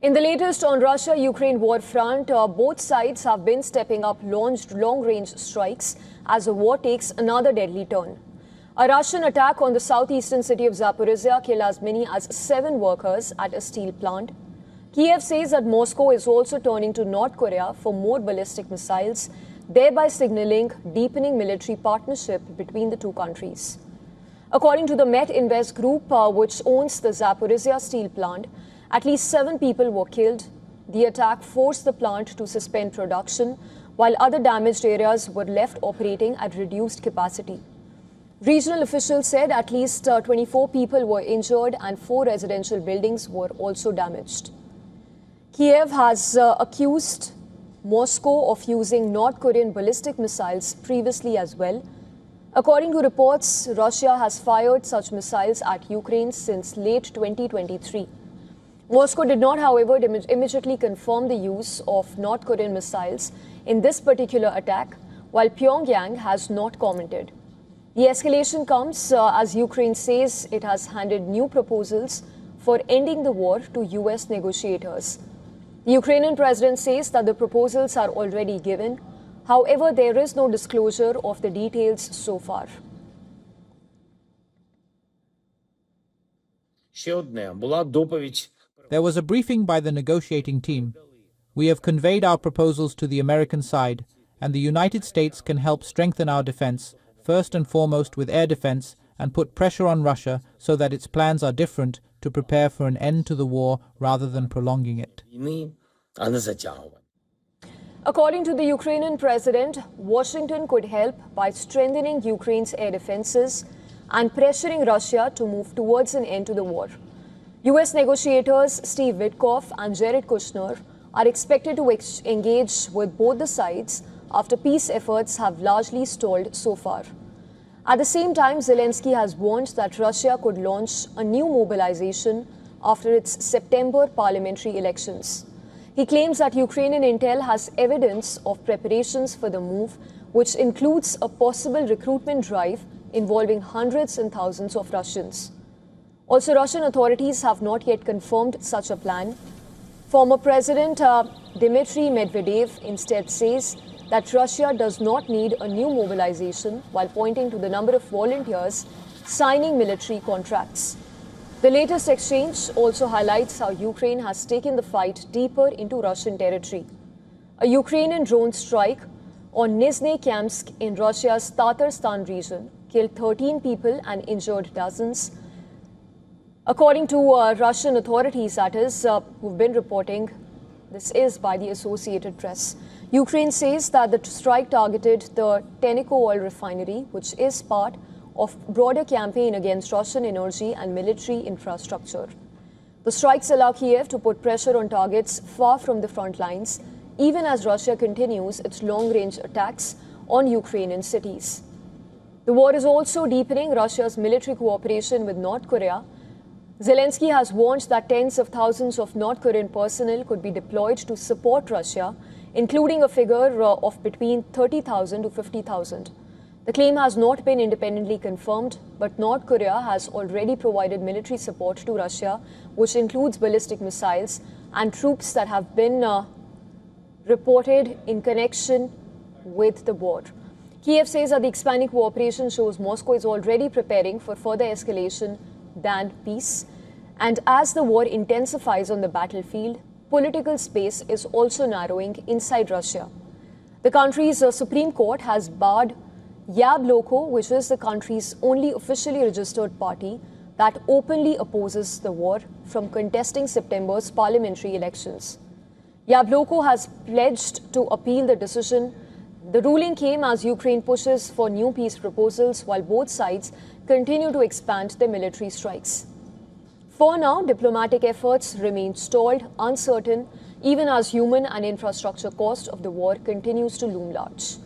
In the latest on Russia-Ukraine war front, both sides have been stepping up long-range strikes as the war takes another deadly turn. A Russian attack on the southeastern city of Zaporizhzhia killed as many as 7 workers at a steel plant. Kiev says that Moscow is also turning to North Korea for more ballistic missiles, thereby signaling deepening military partnership between the two countries. According to the Met Invest Group, which owns the Zaporizhzhia steel plant, at least 7 people were killed. The attack forced the plant to suspend production, while other damaged areas were left operating at reduced capacity. Regional officials said at least 24 people were injured and 4 residential buildings were also damaged. Kiev has accused Moscow of using North Korean ballistic missiles previously as well. According to reports, Russia has fired such missiles at Ukraine since late 2023. Moscow did not, however, immediately confirm the use of North Korean missiles in this particular attack, while Pyongyang has not commented. The escalation comes as Ukraine says it has handed new proposals for ending the war to US negotiators. The Ukrainian president says that the proposals are already given. However, there is no disclosure of the details so far. There was a briefing by the negotiating team. We have conveyed our proposals to the American side, and the United States can help strengthen our defense, first and foremost with air defense, and put pressure on Russia so that its plans are different to prepare for an end to the war rather than prolonging it. According to the Ukrainian president, Washington could help by strengthening Ukraine's air defenses and pressuring Russia to move towards an end to the war. US negotiators Steve Witkoff and Jared Kushner are expected to engage with both the sides after peace efforts have largely stalled so far. At the same time, Zelensky has warned that Russia could launch a new mobilization after its September parliamentary elections. He claims that Ukrainian intel has evidence of preparations for the move, which includes a possible recruitment drive involving hundreds and thousands of Russians. Also, Russian authorities have not yet confirmed such a plan. Former President Dmitry Medvedev instead says that Russia does not need a new mobilization, while pointing to the number of volunteers signing military contracts. The latest exchange also highlights how Ukraine has taken the fight deeper into Russian territory. A Ukrainian drone strike on Nizhny-Kamsk in Russia's Tatarstan region killed 13 people and injured dozens. According to Russian authorities, that is, who've been reporting, this is by the Associated Press. Ukraine says that the strike targeted the Tenneco oil refinery, which is part of broader campaign against Russian energy and military infrastructure. The strikes allow Kiev to put pressure on targets far from the front lines, even as Russia continues its long-range attacks on Ukrainian cities. The war is also deepening Russia's military cooperation with North Korea. Zelensky has warned that tens of thousands of North Korean personnel could be deployed to support Russia, including a figure of between 30,000 to 50,000. The claim has not been independently confirmed, but North Korea has already provided military support to Russia, which includes ballistic missiles and troops that have been reported in connection with the war. Kiev says that the expanding cooperation shows Moscow is already preparing for further escalation than peace. And as the war intensifies on the battlefield, political space is also narrowing inside Russia. The country's Supreme Court has barred Yabloko, which is the country's only officially registered party that openly opposes the war, from contesting September's parliamentary elections. Yabloko has pledged to appeal the decision. The ruling came as Ukraine pushes for new peace proposals while both sides continue to expand their military strikes. For now, diplomatic efforts remain stalled, uncertain, even as human and infrastructure cost of the war continues to loom large.